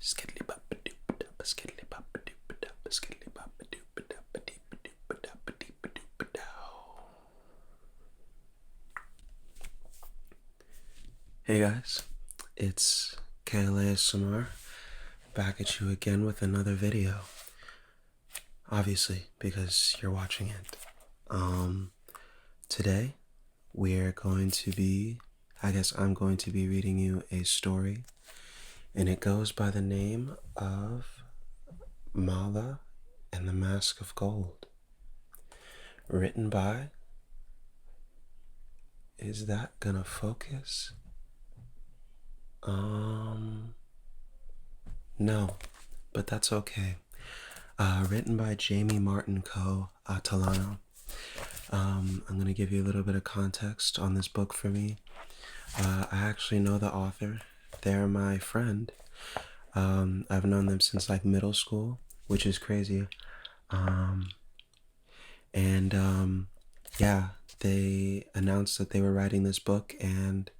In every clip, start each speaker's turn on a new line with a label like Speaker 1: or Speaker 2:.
Speaker 1: Skiddly bop a doop a dop a skiddly bop a doop a dop a skiddly bop a doop a dop a deep a doop a dop a deep a doop a dow. Hey guys, it's KLASMR back at you again with another video. Obviously, because you're watching it. Today we're going to be, I'm going to be reading you a story, and it goes by the name of Mala and the Mask of Gold. Written by, is that gonna focus? No, but that's okay. Written by Jaime Martin Ko Atilano. I'm gonna give you a little bit of context on this book for me. I actually know the author. They're my friend. I've known them since like middle school, which is crazy. Yeah, they announced that they were writing this book, and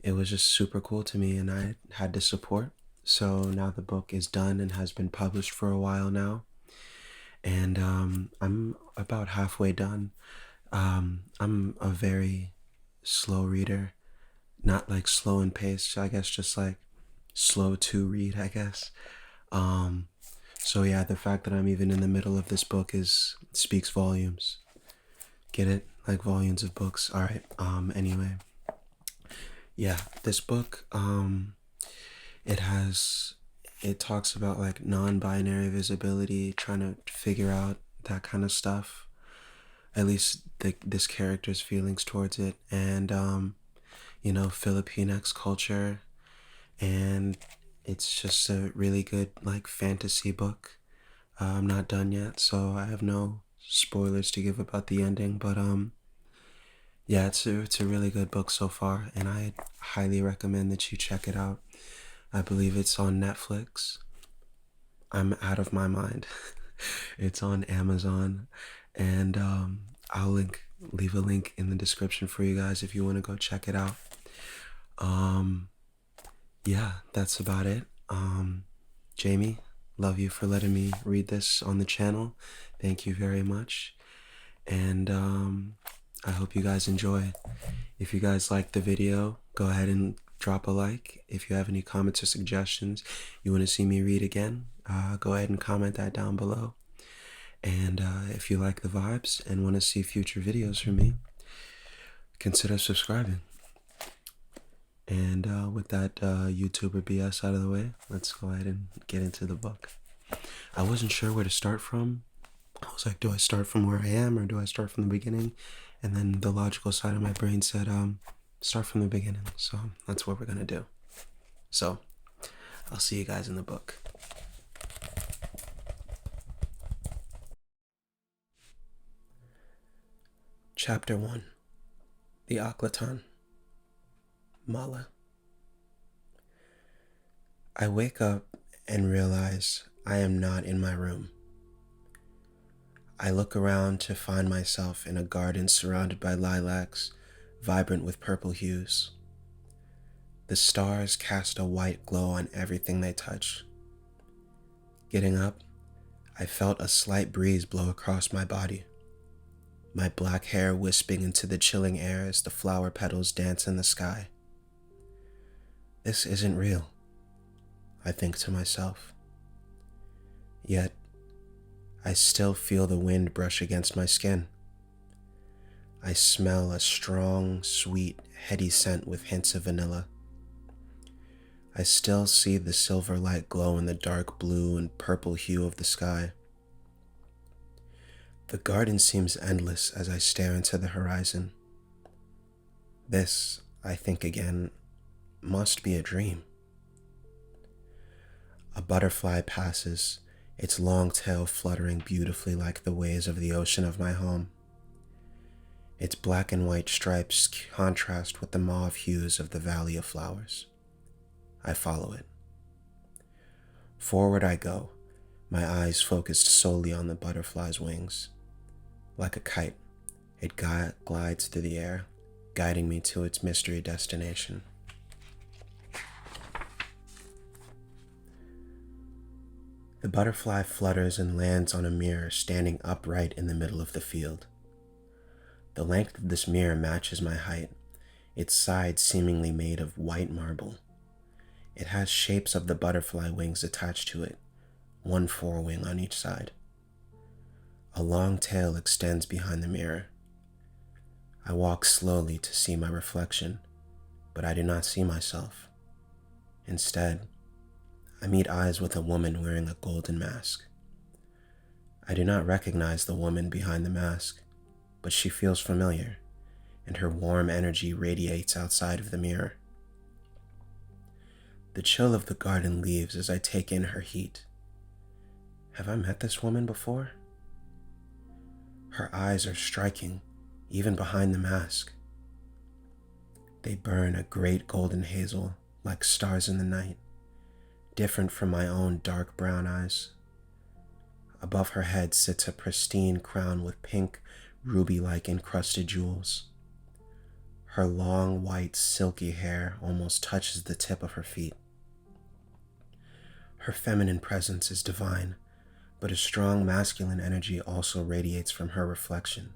Speaker 1: it was just super cool to me, and I had to support. So now the book is done and has been published for a while now, and I'm about halfway done. I'm a very slow reader, not like slow in pace, I guess, just like slow to read, I guess. So yeah, the fact that I'm even in the middle of this book speaks volumes. Get it? Like volumes of books. All right. Anyway, yeah, this book, it talks about like non-binary visibility, trying to figure out that kind of stuff. At least this character's feelings towards it, and Filipinx culture, and it's just a really good like fantasy book. I'm not done yet, so I have no spoilers to give about the ending, but yeah, it's a really good book so far, and I highly recommend that you check it out. I believe it's on Netflix. I'm out of my mind. It's on Amazon, and leave a link in the description for you guys if you want to go check it out. Yeah, that's about it. Jamie, love you for letting me read this on the channel. Thank you very much, and I hope you guys enjoy. If you guys like the video, go ahead and drop a like. If you have any comments or suggestions you want to see me read again, go ahead and comment that down below. And if you like the vibes and want to see future videos from me, consider subscribing. And with that YouTuber BS out of the way, let's go ahead and get into the book. I wasn't sure where to start from. I was like, do I start from where I am or do I start from the beginning? And then the logical side of my brain said, start from the beginning. So that's what we're gonna do. So I'll see you guys in the book. Chapter 1. The Akhlatan. Mala. I wake up and realize I am not in my room. I look around to find myself in a garden surrounded by lilacs, vibrant with purple hues. The stars cast a white glow on everything they touch. Getting up, I felt a slight breeze blow across my body, my black hair wisping into the chilling air as the flower petals dance in the sky. This isn't real, I think to myself. Yet, I still feel the wind brush against my skin. I smell a strong, sweet, heady scent with hints of vanilla. I still see the silver light glow in the dark blue and purple hue of the sky. The garden seems endless as I stare into the horizon. This, I think again, must be a dream. A butterfly passes, its long tail fluttering beautifully like the waves of the ocean of my home. Its black and white stripes contrast with the mauve hues of the Valley of Flowers. I follow it. Forward I go, my eyes focused solely on the butterfly's wings. Like a kite, it glides through the air, guiding me to its mystery destination. The butterfly flutters and lands on a mirror standing upright in the middle of the field. The length of this mirror matches my height, its sides seemingly made of white marble. It has shapes of the butterfly wings attached to it, one forewing on each side. A long tail extends behind the mirror. I walk slowly to see my reflection, but I do not see myself. Instead, I meet eyes with a woman wearing a golden mask. I do not recognize the woman behind the mask, but she feels familiar, and her warm energy radiates outside of the mirror. The chill of the garden leaves as I take in her heat. Have I met this woman before? Her eyes are striking, even behind the mask. They burn a great golden hazel like stars in the night, different from my own dark brown eyes. Above her head sits a pristine crown with pink, ruby-like encrusted jewels. Her long, white, silky hair almost touches the tip of her feet. Her feminine presence is divine, but a strong masculine energy also radiates from her reflection.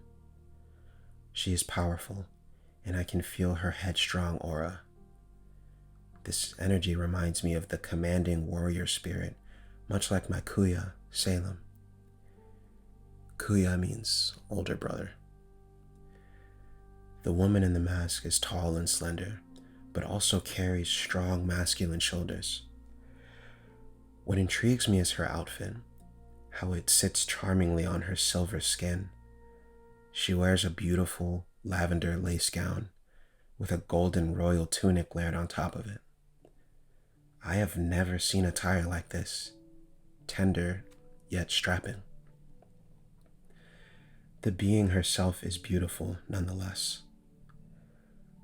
Speaker 1: She is powerful, and I can feel her headstrong aura. This energy reminds me of the commanding warrior spirit, much like my Kuya, Salem. Kuya means older brother. The woman in the mask is tall and slender, but also carries strong masculine shoulders. What intrigues me is her outfit, how it sits charmingly on her silver skin. She wears a beautiful lavender lace gown with a golden royal tunic layered on top of it. I have never seen attire like this, tender yet strapping. The being herself is beautiful nonetheless.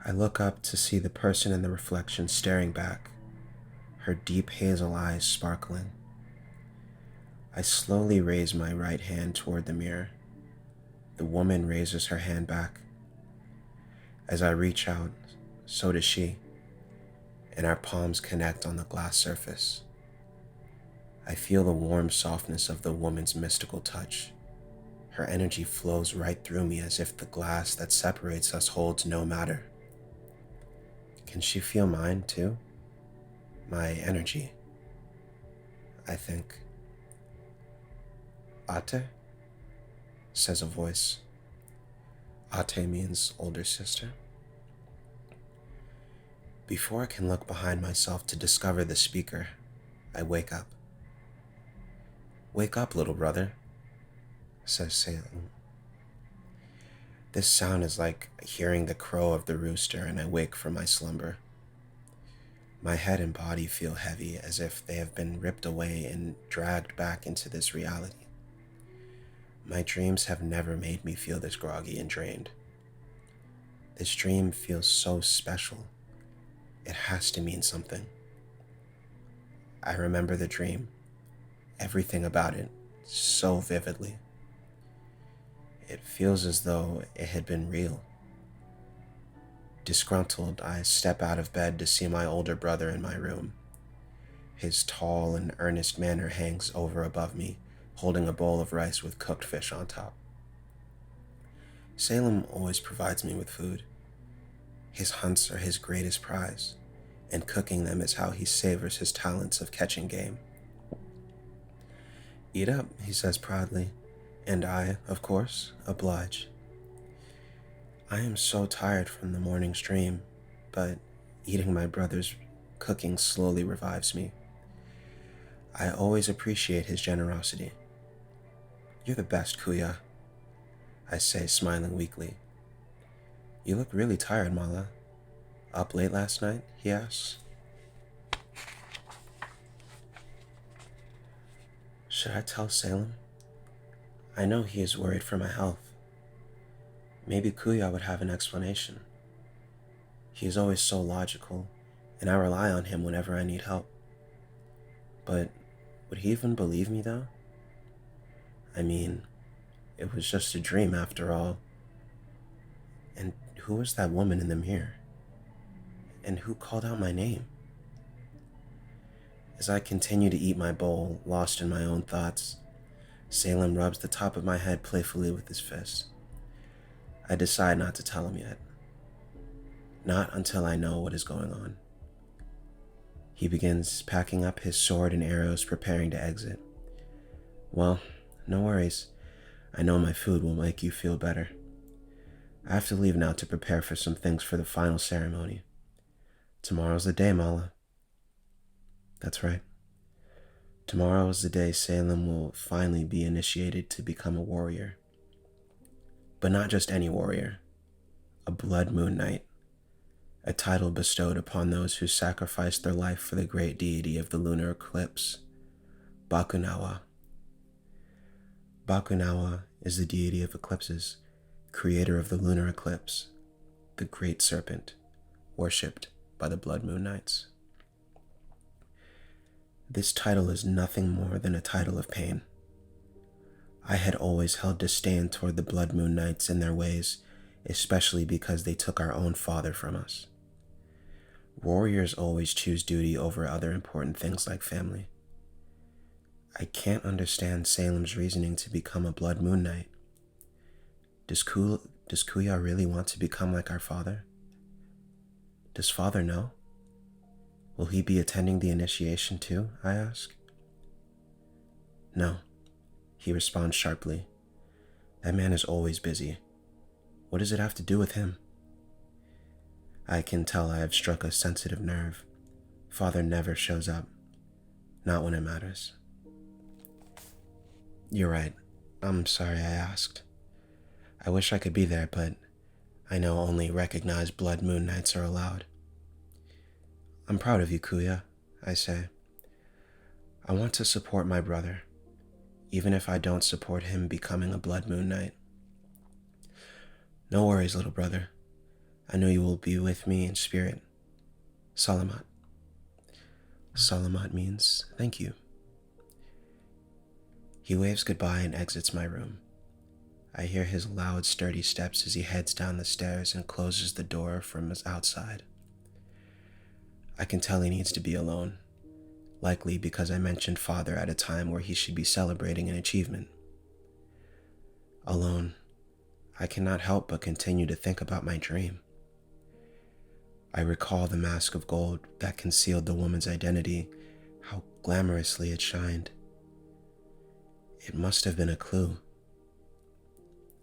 Speaker 1: I look up to see the person in the reflection staring back, her deep hazel eyes sparkling. I slowly raise my right hand toward the mirror. The woman raises her hand back. As I reach out, so does she, and our palms connect on the glass surface. I feel the warm softness of the woman's mystical touch. Her energy flows right through me as if the glass that separates us holds no matter. Can she feel mine too? My energy, I think. Ate? Says a voice. Ate means older sister. Before I can look behind myself to discover the speaker, I wake up. Wake up, little brother, says Salem. This sound is like hearing the crow of the rooster, and I wake from my slumber. My head and body feel heavy, as if they have been ripped away and dragged back into this reality. My dreams have never made me feel this groggy and drained. This dream feels so special. It has to mean something. I remember the dream, everything about it, so vividly. It feels as though it had been real. Disgruntled, I step out of bed to see my older brother in my room. His tall and earnest manner hangs over above me, holding a bowl of rice with cooked fish on top. Salem always provides me with food. His hunts are his greatest prize, and cooking them is how he savors his talents of catching game. Eat up, he says proudly, and I, of course, oblige. I am so tired from the morning's dream, but eating my brother's cooking slowly revives me. I always appreciate his generosity. You're the best, Kuya, I say, smiling weakly. You look really tired, Mala. Up late last night, he asks. Should I tell Salem? I know he is worried for my health. Maybe Kuya would have an explanation. He is always so logical, and I rely on him whenever I need help. But would he even believe me, though? I mean, it was just a dream after all. And who was that woman in the mirror? And who called out my name? As I continue to eat my bowl, lost in my own thoughts, Salem rubs the top of my head playfully with his fist. I decide not to tell him yet. Not until I know what is going on. He begins packing up his sword and arrows, preparing to exit. Well, no worries. I know my food will make you feel better. I have to leave now to prepare for some things for the final ceremony. Tomorrow's the day, Mala. That's right. Tomorrow is the day Salem will finally be initiated to become a warrior. But not just any warrior. A Blood Moon Knight. A title bestowed upon those who sacrificed their life for the great deity of the lunar eclipse, Bakunawa. Bakunawa is the deity of eclipses, creator of the lunar eclipse, the great serpent, worshipped by the Blood Moon Knights. This title is nothing more than a title of pain. I had always held disdain toward the Blood Moon Knights and their ways, especially because they took our own father from us. Warriors always choose duty over other important things like family. I can't understand Salem's reasoning to become a Blood Moon Knight. Does Kuya really want to become like our father? Does father know? Will he be attending the initiation too, I ask? No, he responds sharply. That man is always busy. What does it have to do with him? I can tell I have struck a sensitive nerve. Father never shows up. Not when it matters. You're right. I'm sorry I asked. I wish I could be there, but I know only recognized Blood Moon Knights are allowed. I'm proud of you, Kuya, I say. I want to support my brother, even if I don't support him becoming a Blood Moon Knight. No worries, little brother. I know you will be with me in spirit. Salamat. Salamat means thank you. He waves goodbye and exits my room. I hear his loud, sturdy steps as he heads down the stairs and closes the door from his outside. I can tell he needs to be alone, likely because I mentioned father at a time where he should be celebrating an achievement. Alone, I cannot help but continue to think about my dream. I recall the mask of gold that concealed the woman's identity, how glamorously it shined. It must have been a clue.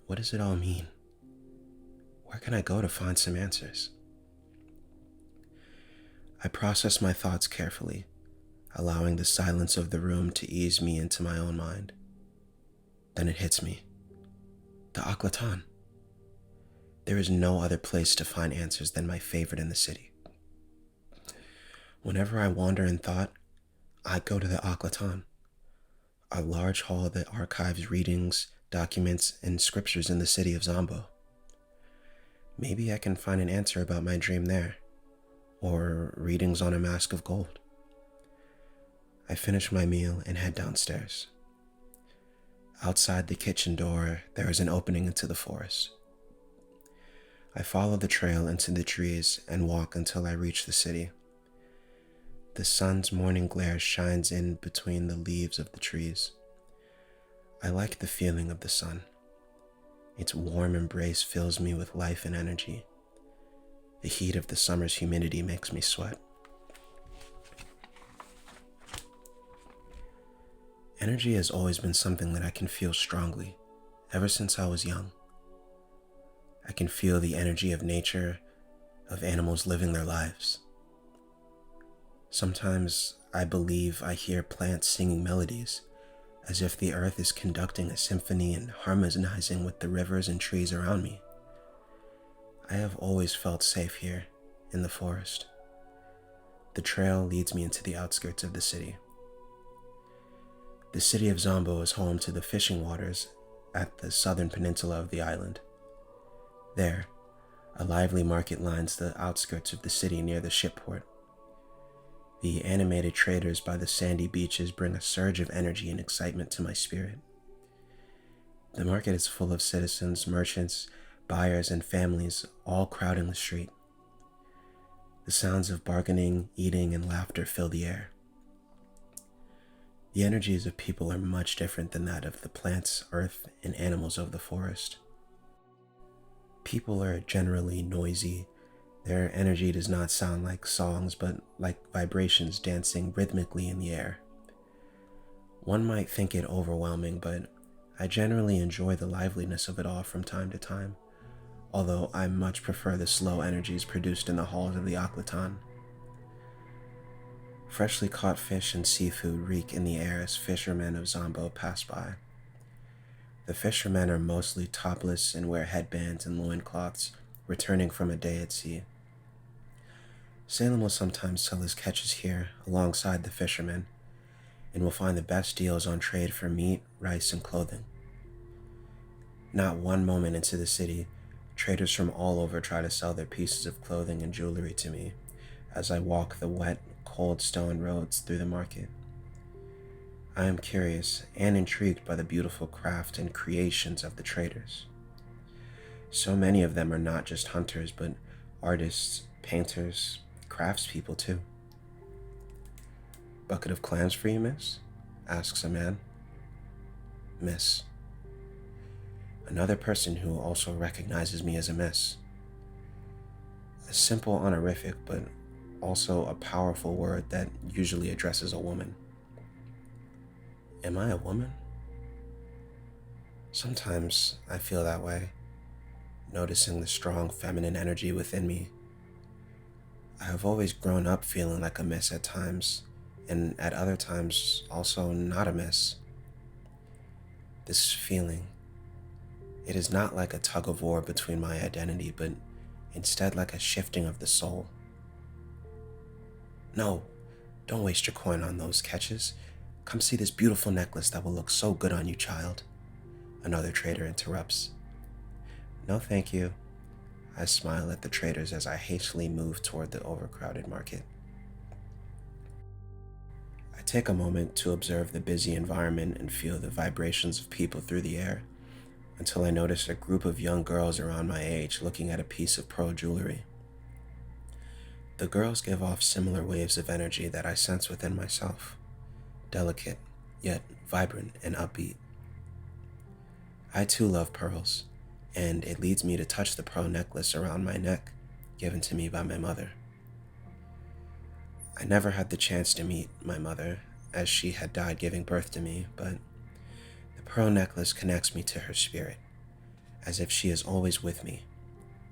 Speaker 1: What does it all mean? Where can I go to find some answers? I process my thoughts carefully, allowing the silence of the room to ease me into my own mind. Then it hits me. The Aklatan. There is no other place to find answers than my favorite in the city. Whenever I wander in thought, I go to the Aklatan, a large hall that archives readings, documents, and scriptures in the city of Zombo. Maybe I can find an answer about my dream there, or readings on a mask of gold. I finish my meal and head downstairs. Outside the kitchen door, there is an opening into the forest. I follow the trail into the trees and walk until I reach the city. The sun's morning glare shines in between the leaves of the trees. I like the feeling of the sun. Its warm embrace fills me with life and energy. The heat of the summer's humidity makes me sweat. Energy has always been something that I can feel strongly, ever since I was young. I can feel the energy of nature, of animals living their lives. Sometimes I believe I hear plants singing melodies, as if the earth is conducting a symphony and harmonizing with the rivers and trees around me. I have always felt safe here, in the forest. The trail leads me into the outskirts of the city. The city of Zombo is home to the fishing waters at the southern peninsula of the island. There, a lively market lines the outskirts of the city near the shipport. The animated traders by the sandy beaches bring a surge of energy and excitement to my spirit. The market is full of citizens, merchants, buyers, and families all crowding the street. The sounds of bargaining, eating, and laughter fill the air. The energies of people are much different than that of the plants, earth, and animals of the forest. People are generally noisy. Their energy does not sound like songs, but like vibrations dancing rhythmically in the air. One might think it overwhelming, but I generally enjoy the liveliness of it all from time to time, although I much prefer the slow energies produced in the halls of the Oclaton. Freshly caught fish and seafood reek in the air as fishermen of Zombo pass by. The fishermen are mostly topless and wear headbands and loincloths, returning from a day at sea. Salem will sometimes sell his catches here alongside the fishermen, and will find the best deals on trade for meat, rice, and clothing. Not one moment into the city, traders from all over try to sell their pieces of clothing and jewelry to me as I walk the wet, cold stone roads through the market. I am curious and intrigued by the beautiful craft and creations of the traders. So many of them are not just hunters, but artists, painters, craftspeople too. "Bucket of clams for you, miss?" asks a man. "Miss." Another person who also recognizes me as a miss. A simple honorific, but also a powerful word that usually addresses a woman. Am I a woman? Sometimes I feel that way, noticing the strong feminine energy within me. I have always grown up feeling like a miss at times, and at other times also not a miss. This feeling, it is not like a tug of war between my identity, but instead like a shifting of the soul. "No, don't waste your coin on those catches. Come see this beautiful necklace that will look so good on you, child," another trader interrupts. "No, thank you." I smile at the traders as I hastily move toward the overcrowded market. I take a moment to observe the busy environment and feel the vibrations of people through the air, until I notice a group of young girls around my age looking at a piece of pearl jewelry. The girls give off similar waves of energy that I sense within myself, delicate, yet vibrant and upbeat. I too love pearls, and it leads me to touch the pearl necklace around my neck, given to me by my mother. I never had the chance to meet my mother, as she had died giving birth to me, but the pearl necklace connects me to her spirit, as if she is always with me,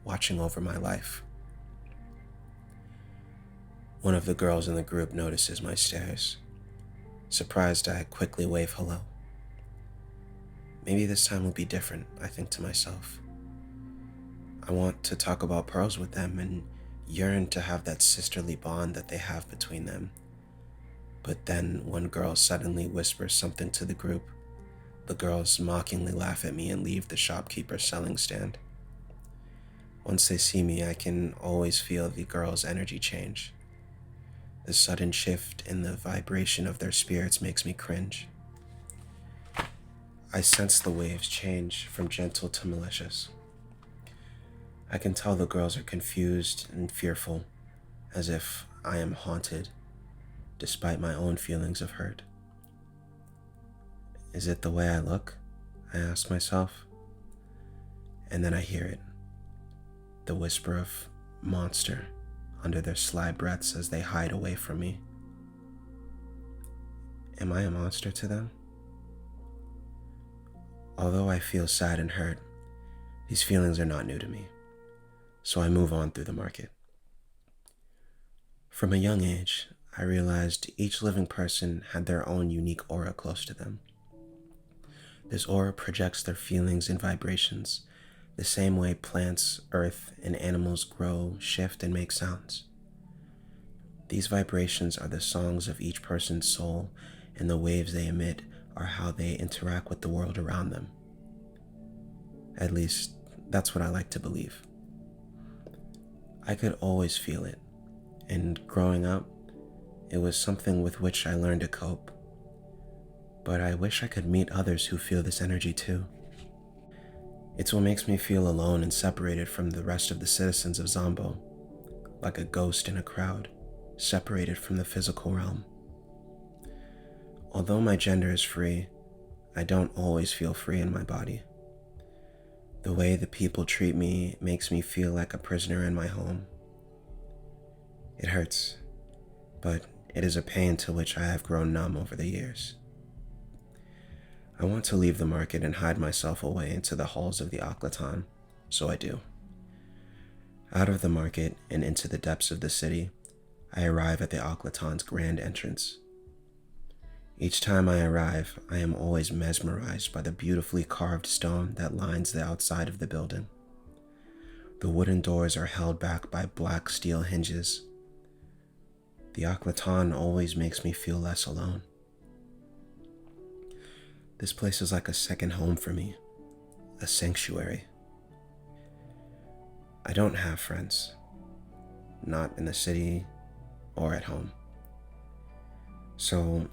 Speaker 1: watching over my life. One of the girls in the group notices my stares. Surprised, I quickly wave hello. Maybe this time will be different, I think to myself. I want to talk about pearls with them and yearn to have that sisterly bond that they have between them. But then one girl suddenly whispers something to the group. The girls mockingly laugh at me and leave the shopkeeper's selling stand. Once they see me, I can always feel the girls' energy change. The sudden shift in the vibration of their spirits makes me cringe. I sense the waves change from gentle to malicious. I can tell the girls are confused and fearful, as if I am haunted, despite my own feelings of hurt. Is it the way I look? I ask myself. And then I hear it, the whisper of monster under their sly breaths as they hide away from me. Am I a monster to them? Although I feel sad and hurt, these feelings are not new to me, so I move on through the market. From a young age, I realized each living person had their own unique aura close to them. This aura projects their feelings and vibrations, the same way plants, earth, and animals grow, shift, and make sounds. These vibrations are the songs of each person's soul, and the waves they emit are how they interact with the world around them. At least, that's what I like to believe. I could always feel it, and growing up, it was something with which I learned to cope. But I wish I could meet others who feel this energy too. It's what makes me feel alone and separated from the rest of the citizens of Zombo, like a ghost in a crowd, separated from the physical realm. Although my gender is free, I don't always feel free in my body. The way the people treat me makes me feel like a prisoner in my home. It hurts, but it is a pain to which I have grown numb over the years. I want to leave the market and hide myself away into the halls of the Akhlatan, so I do. Out of the market and into the depths of the city, I arrive at the Akhlatan's grand entrance. Each time I arrive, I am always mesmerized by the beautifully carved stone that lines the outside of the building. The wooden doors are held back by black steel hinges. The Akhlatan always makes me feel less alone. This place is like a second home for me, a sanctuary. I don't have friends, not in the city or at home. So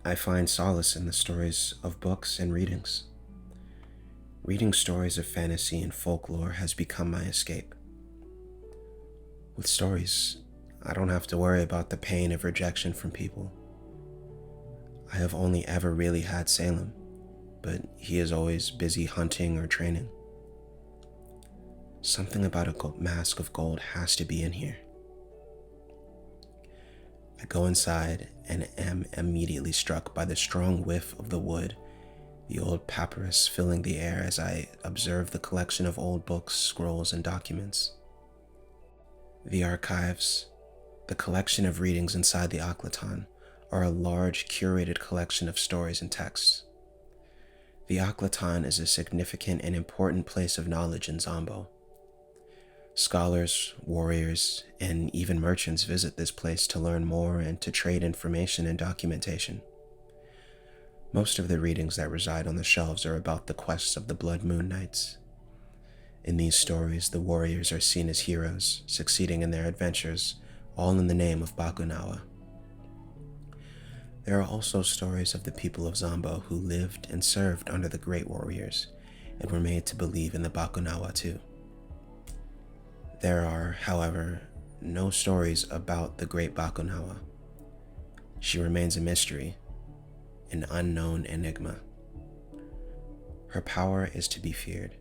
Speaker 1: I find solace in the stories of books and readings. Reading stories of fantasy and folklore has become my escape. With stories, I don't have to worry about the pain of rejection from people. I have only ever really had Salem, but he is always busy hunting or training. Something about a mask of gold has to be in here. I go inside and am immediately struck by the strong whiff of the wood, the old papyrus filling the air as I observe the collection of old books, scrolls, and documents. The archives, the collection of readings inside the Akhlatan, are a large, curated collection of stories and texts. The Akhlatan is a significant and important place of knowledge in Zombo. Scholars, warriors, and even merchants visit this place to learn more and to trade information and documentation. Most of the readings that reside on the shelves are about the quests of the Blood Moon Knights. In these stories, the warriors are seen as heroes, succeeding in their adventures, all in the name of Bakunawa. There are also stories of the people of Zombo who lived and served under the great warriors and were made to believe in the Bakunawa too. There are, however, no stories about the great Bakunawa. She remains a mystery, an unknown enigma. Her power is to be feared.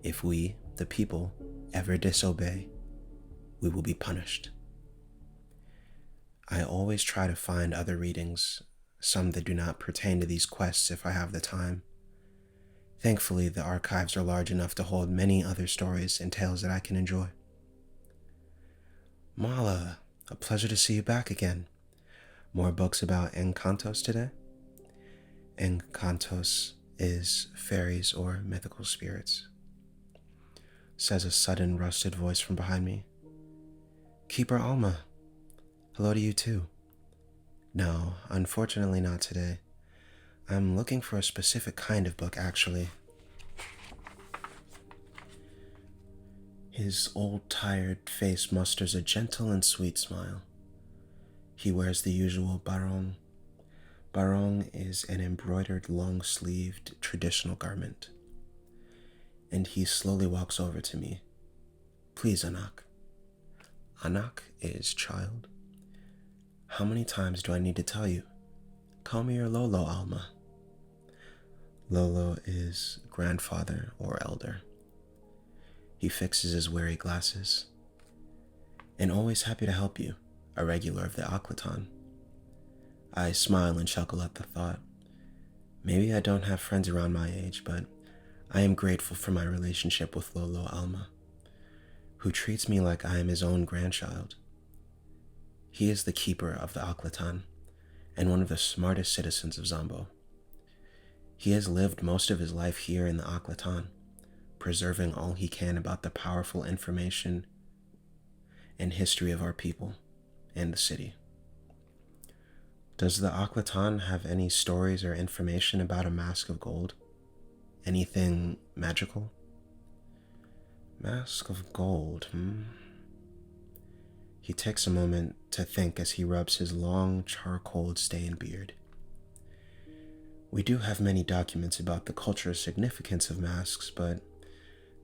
Speaker 1: If we, the people, ever disobey, we will be punished. I always try to find other readings, some that do not pertain to these quests if I have the time. Thankfully, the archives are large enough to hold many other stories and tales that I can enjoy. Mala, a pleasure to see you back again. More books about Encantos today? Encantos is fairies or mythical spirits, says a sudden rusted voice from behind me. Keeper Alma, hello to you too. No, unfortunately not today. I'm looking for a specific kind of book, actually. His old, tired face musters a gentle and sweet smile. He wears the usual barong. Barong is an embroidered, long-sleeved, traditional garment. And he slowly walks over to me. Please, Anak. Anak is child. How many times do I need to tell you? Call me your Lolo, Alma. Lolo is grandfather or elder. He fixes his weary glasses. And always happy to help you, a regular of the Akhlatan. I smile and chuckle at the thought. Maybe I don't have friends around my age, but I am grateful for my relationship with Lolo Alma, who treats me like I am his own grandchild. He is the keeper of the Akhlatan and one of the smartest citizens of Zombo. He has lived most of his life here in the Akhlatan, preserving all he can about the powerful information and history of our people and the city. Does the Akhlatan have any stories or information about a mask of gold? Anything magical? Mask of gold, He takes a moment to think as he rubs his long, charcoal-stained beard. We do have many documents about the cultural significance of masks, but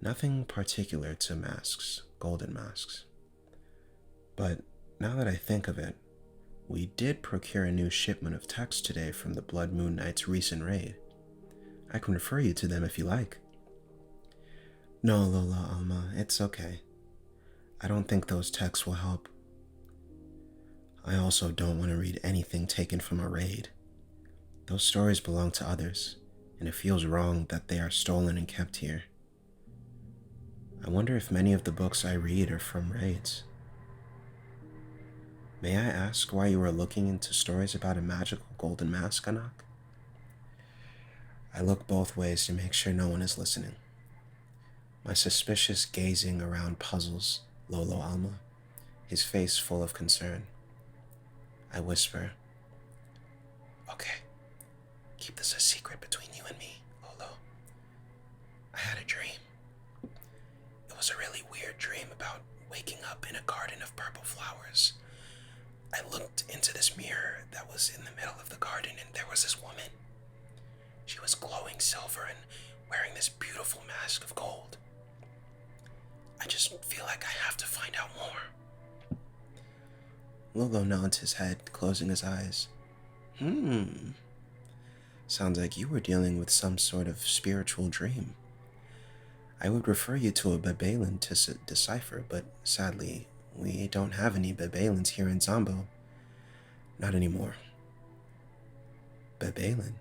Speaker 1: nothing particular to masks, golden masks. But now that I think of it, We did procure a new shipment of texts today from the Blood Moon Knight's recent raid. I can refer you to them if you like. No, Lola Alma, it's okay. I don't think those texts will help. I also don't want to read anything taken from a raid. Those stories belong to others, and it feels wrong that they are stolen and kept here. I wonder if many of the books I read are from raids. May I ask why you are looking into stories about a magical golden mask, Anak? I look both ways to make sure no one is listening. My suspicious gazing around puzzles Lolo Alma, his face full of concern. I whisper, "Okay, keep this a secret between you and me, Lolo. I had a dream. It was a really weird dream about waking up in a garden of purple flowers. I looked into this mirror that was in the middle of the garden, and there was this woman. She was glowing silver and wearing this beautiful mask of gold. I just feel like I have to find out more." Lolo nods his head, closing his eyes. Sounds like you were dealing with some sort of spiritual dream. I would refer you to a Babalan to decipher, but sadly, we don't have any Babalans here in Zombo. Not anymore. Babalan?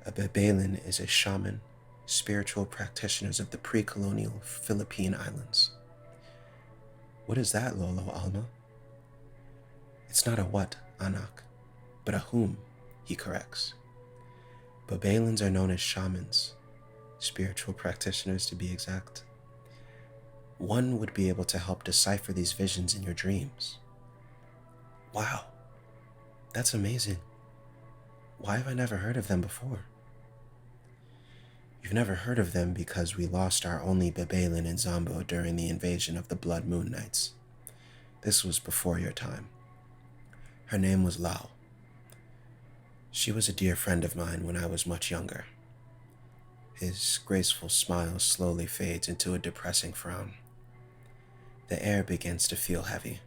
Speaker 1: A Babalan is a shaman, spiritual practitioners of the pre-colonial Philippine Islands. What is that, Lolo Alma? It's not a what, Anak, but a whom, he corrects. Babalans are known as shamans, spiritual practitioners to be exact. One would be able to help decipher these visions in your dreams. Wow, that's amazing. Why have I never heard of them before? You've never heard of them because we lost our only Babalan in Zombo during the invasion of the Blood Moon Knights. This was before your time. Her name was Lao. She was a dear friend of mine when I was much younger. His graceful smile slowly fades into a depressing frown. The air begins to feel heavy.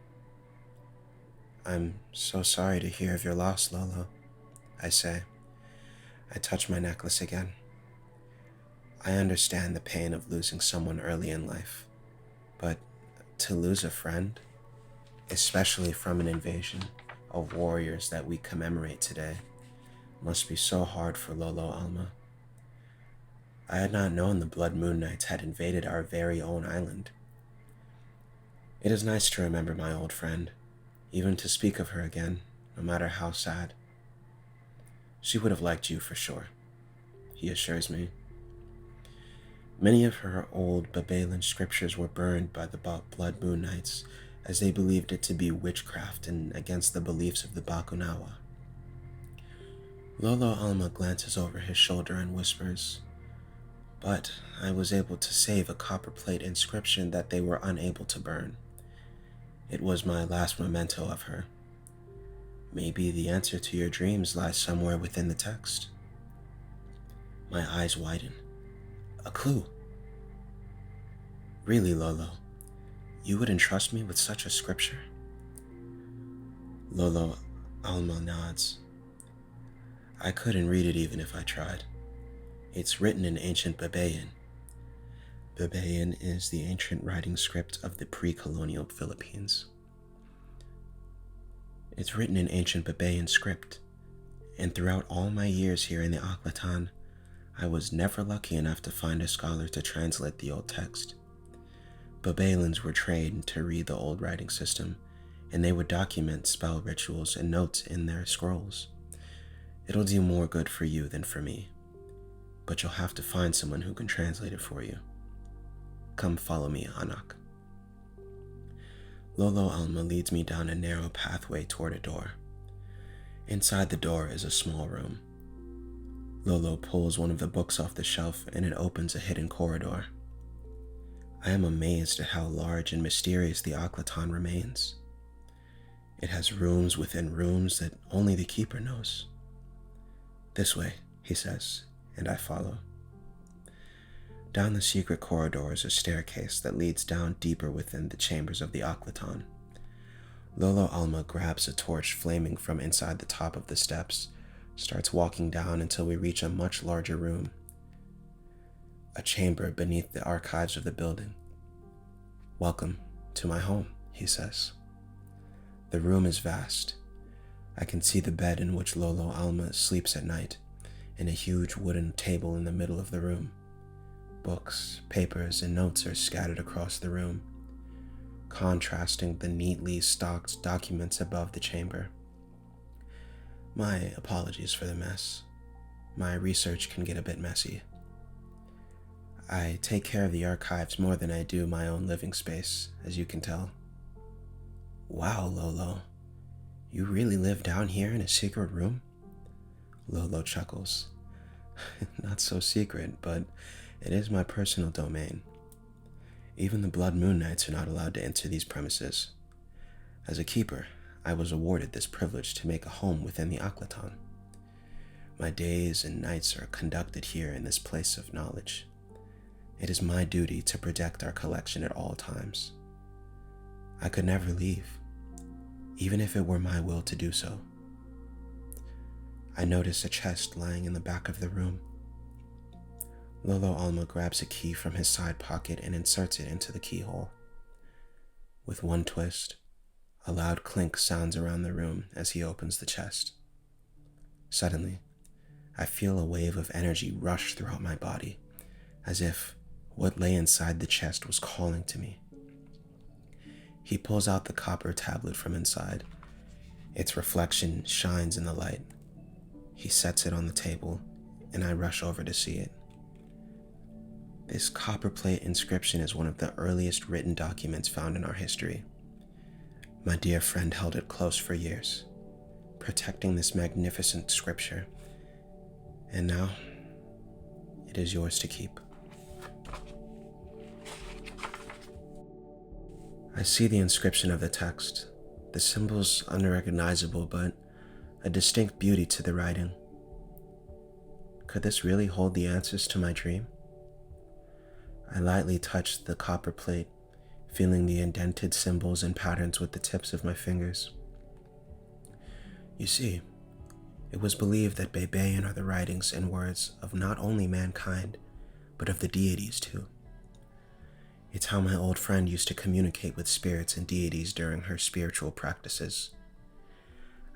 Speaker 1: I'm so sorry to hear of your loss, Lolo, I say. I touch my necklace again. I understand the pain of losing someone early in life, but to lose a friend, especially from an invasion of warriors that we commemorate today, must be so hard for Lolo Alma. I had not known the Blood Moon Knights had invaded our very own island. It is nice to remember my old friend, even to speak of her again, no matter how sad. She would have liked you for sure, he assures me. Many of her old Babalan scriptures were burned by the Blood Moon Knights, as they believed it to be witchcraft and against the beliefs of the Bakunawa. Lolo Alma glances over his shoulder and whispers, "But I was able to save a copperplate inscription that they were unable to burn. It was my last memento of her. Maybe the answer to your dreams lies somewhere within the text." My eyes widen. A clue. Really, Lolo, you would entrust me with such a scripture? Lolo Alma nods. I couldn't read it even if I tried. It's written in ancient Babayan. Babayan is the ancient writing script of the pre-colonial Philippines. It's written in ancient Babayan script, and throughout all my years here in the Aklatan, I was never lucky enough to find a scholar to translate the old text. Babalans were trained to read the old writing system, and they would document spell rituals and notes in their scrolls. It'll do more good for you than for me, but you'll have to find someone who can translate it for you. Come follow me, Anak. Lolo Alma leads me down a narrow pathway toward a door. Inside the door is a small room. Lolo pulls one of the books off the shelf and it opens a hidden corridor. I am amazed at how large and mysterious the Aklatan remains. It has rooms within rooms that only the keeper knows. This way, he says, and I follow. Down the secret corridor is a staircase that leads down deeper within the chambers of the Aklatan. Lolo Alma grabs a torch flaming from inside the top of the steps, starts walking down until we reach a much larger room, a chamber beneath the archives of the building. "Welcome to my home," he says. The room is vast. I can see the bed in which Lolo Alma sleeps at night, and a huge wooden table in the middle of the room. Books, papers, and notes are scattered across the room, contrasting the neatly stocked documents above the chamber. My apologies for the mess. My research can get a bit messy. I take care of the archives more than I do my own living space, as you can tell. "Wow, Lolo. You really live down here in a secret room?" Lolo chuckles. "Not so secret, but it is my personal domain. Even the Blood Moon Knights are not allowed to enter these premises. As a keeper, I was awarded this privilege to make a home within the Akhlatan. My days and nights are conducted here in this place of knowledge. It is my duty to protect our collection at all times. I could never leave, even if it were my will to do so." I notice a chest lying in the back of the room. Lolo Alma grabs a key from his side pocket and inserts it into the keyhole. With one twist, a loud clink sounds around the room as he opens the chest. Suddenly, I feel a wave of energy rush throughout my body, as if what lay inside the chest was calling to me. He pulls out the copper tablet from inside. Its reflection shines in the light. He sets it on the table, and I rush over to see it. This copperplate inscription is one of the earliest written documents found in our history. My dear friend held it close for years, protecting this magnificent scripture, and now it is yours to keep. I see the inscription of the text, the symbols unrecognizable, but a distinct beauty to the writing. Could this really hold the answers to my dream? I lightly touched the copper plate, feeling the indented symbols and patterns with the tips of my fingers. You see, it was believed that Bebeyan are the writings and words of not only mankind, but of the deities too. It's how my old friend used to communicate with spirits and deities during her spiritual practices.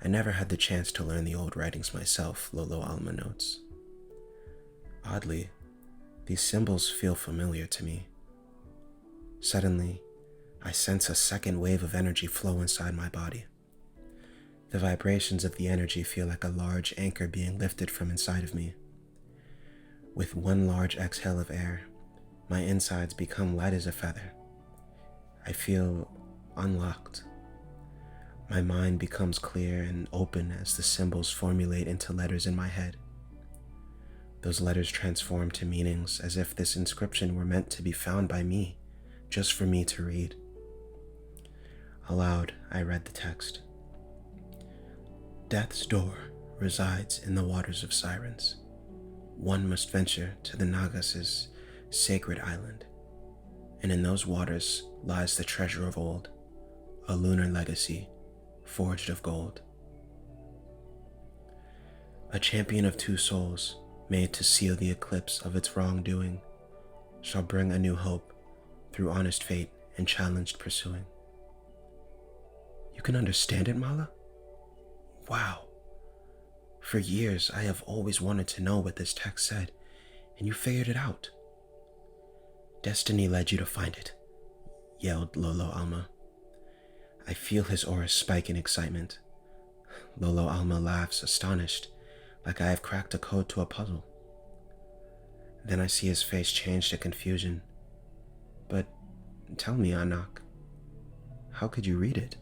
Speaker 1: I never had the chance to learn the old writings myself, Lolo Alma notes. Oddly, these symbols feel familiar to me. Suddenly, I sense a second wave of energy flow inside my body. The vibrations of the energy feel like a large anchor being lifted from inside of me. With one large exhale of air, my insides become light as a feather. I feel unlocked. My mind becomes clear and open as the symbols formulate into letters in my head. Those letters transform to meanings as if this inscription were meant to be found by me, just for me to read. Aloud, I read the text. "Death's door resides in the waters of sirens. One must venture to the Nagas' sacred island, and in those waters lies the treasure of old, a lunar legacy forged of gold. A champion of two souls, made to seal the eclipse of its wrongdoing, shall bring a new hope through honest fate and challenged pursuing." You can understand it, Mala? Wow. For years, I have always wanted to know what this text said, and you figured it out. "Destiny led you to find it," yelled Lolo Alma. I feel his aura spike in excitement. Lolo Alma laughs, astonished, like I have cracked a code to a puzzle. Then I see his face change to confusion. "But tell me, Anak, how could you read it?"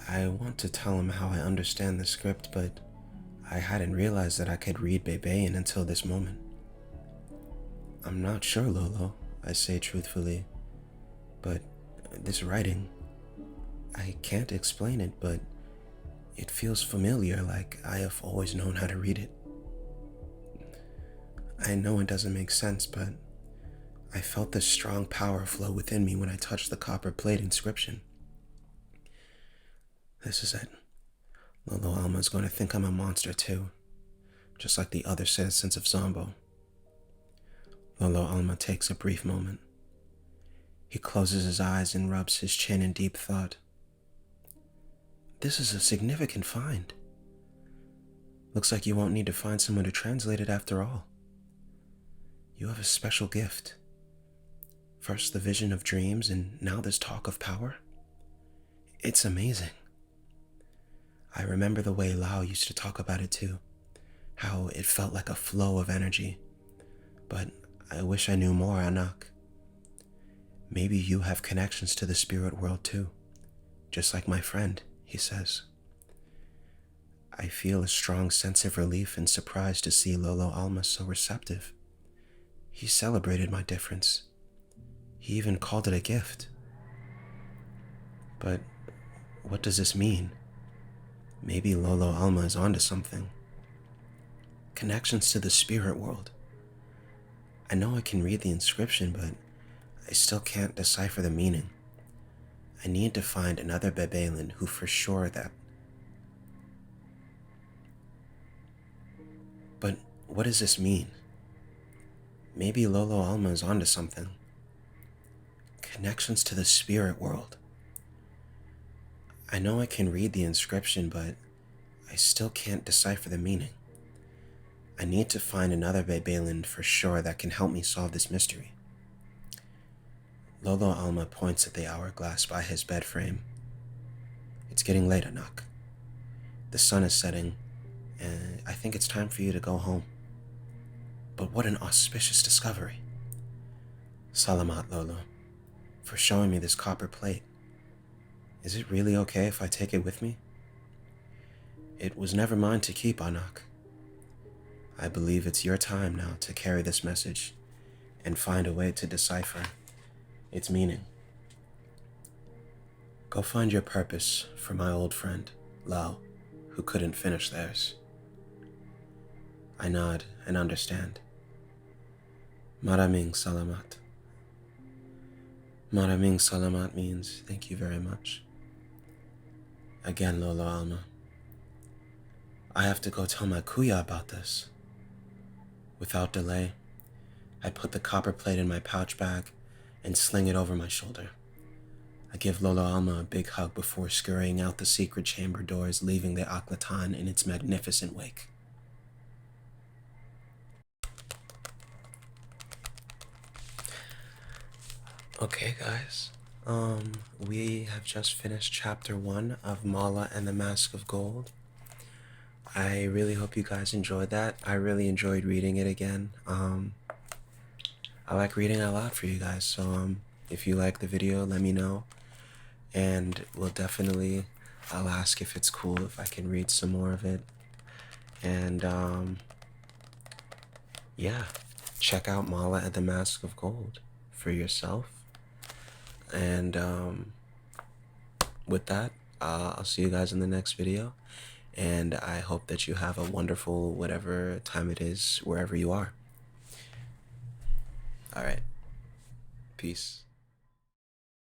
Speaker 1: I want to tell him how I understand the script, but I hadn't realized that I could read Bebeyan until this moment. "I'm not sure, Lolo," I say truthfully, "but this writing, I can't explain it, but it feels familiar, like I have always known how to read it. I know it doesn't make sense, but I felt this strong power flow within me when I touched the copper plate inscription. This is it. Lolo Alma's going to think I'm a monster too, just like the other citizens of Zombo. Lolo Alma takes a brief moment. He closes his eyes and rubs his chin in deep thought. This is a significant find. Looks like you won't need to find someone to translate it after all. You have a special gift. First the vision of dreams, and now this talk of power. It's amazing. I remember the way Lao used to talk about it too, how it felt like a flow of energy. But I wish I knew more, Anak. Maybe you have connections to the spirit world too, just like my friend, he says. I feel a strong sense of relief and surprise to see Lolo Alma so receptive. He celebrated my difference. He even called it a gift. But what does this mean? Maybe Lolo Alma is onto something. Connections to the spirit world. I know I can read the inscription, but I still can't decipher the meaning. I need to find another Bebalin who for sure that. But what does this mean? Maybe Lolo Alma is onto something. Connections to the spirit world. I know I can read the inscription, but I still can't decipher the meaning. I need to find another Bebalin for sure that can help me solve this mystery. Lolo Alma points at the hourglass by his bed frame. It's getting late, Anak. The sun is setting, and I think it's time for you to go home. But what an auspicious discovery. Salamat, Lolo, for showing me this copper plate. Is it really okay if I take it with me? It was never mine to keep, Anak. I believe it's your time now to carry this message and find a way to decipher its meaning. Go find your purpose for my old friend, Lao, who couldn't finish theirs. I nod and understand. Maraming salamat. Maraming salamat means thank you very much. Again, Lolo Alma. I have to go tell my kuya about this. Without delay, I put the copper plate in my pouch bag and sling it over my shoulder. I give Lolo Alma a big hug before scurrying out the secret chamber doors, leaving the Aklatan in its magnificent wake. Okay, guys. We have just finished chapter 1 of Mala and the Mask of Gold. I really hope you guys enjoyed that. I really enjoyed reading it again. I like reading a lot for you guys, so if you like the video, let me know. And I'll ask if it's cool if I can read some more of it. And yeah, check out Mala and the Mask of Gold for yourself. And with that, I'll see you guys in the next video. And I hope that you have a wonderful whatever time it is, wherever you are. All right. Peace.